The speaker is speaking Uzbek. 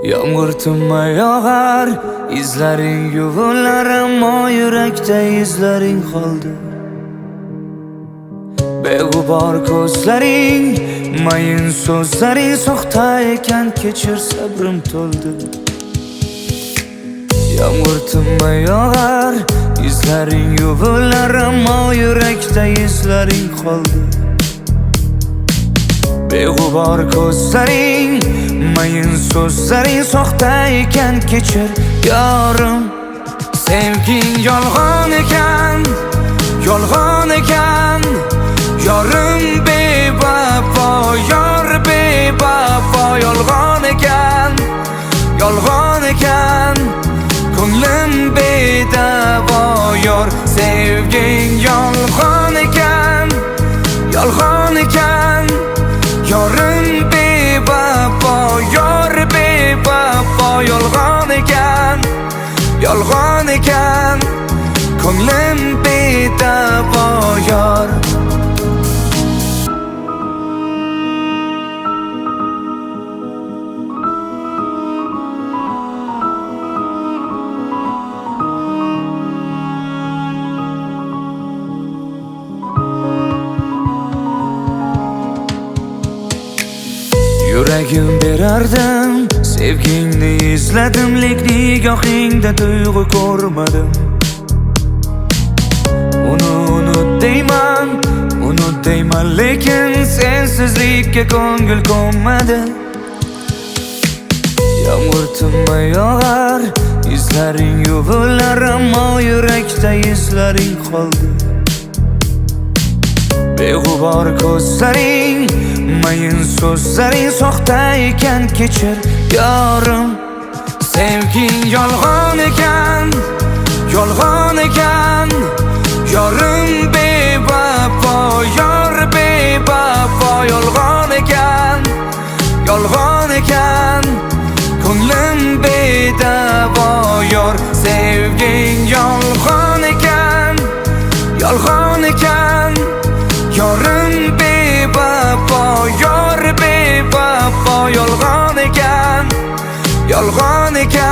Yağmur tinmay yog'ar, izlaring yuvilar, ammo yurakda izlaring qoldi. Beg'ubor ko'zlaring, mayin so'zlaring soxta ekan, kechir sabrim to'ldi. Yağmur tinmay yog'ar, izlaring yuvilar, ammo yurakda izlaring qoldi. Beg'ubor ko'zlaring, mayin so'zlaring soxta ekan, kechir yorim. Sevging yolg'on ekan, yolg'on ekan. Yorim bevafo, yor bevafo, yolg'on ekan, yolg'on ekan. Ko'nglim bedavo yor, sevging yolg'on ekan, yolg'on ekan. Yorim bevafo, yor bevafo, yolg'on ekan, yolg'on ekan. Ko'nglim bedavo yor. Yuragim berardim, sevgingni izladim, lek nigohingda tuyg'u ko'rmadim. Unut deyman, lekin sensizlikka ko'ngil ko'nmadi. Yağmur tinmay yog'ar, izlaring yuvilar, ammo yurakda izlaring qoldi. Beg'ubor ko'zlaring, mayin so'zlaring soxta ekan, kechir yorim. Sevging yolg'on ekan, yolg'on ekan. Yorim bevafo, yor bevafo, yolg'on ekan, yolg'on ekan. Ko'nglim bedavo yor, sevging yolg'on ekan, yolg'on ekan. Yorim bevafo, yor bevafo, yolg'on ekan, yolg'on ekan.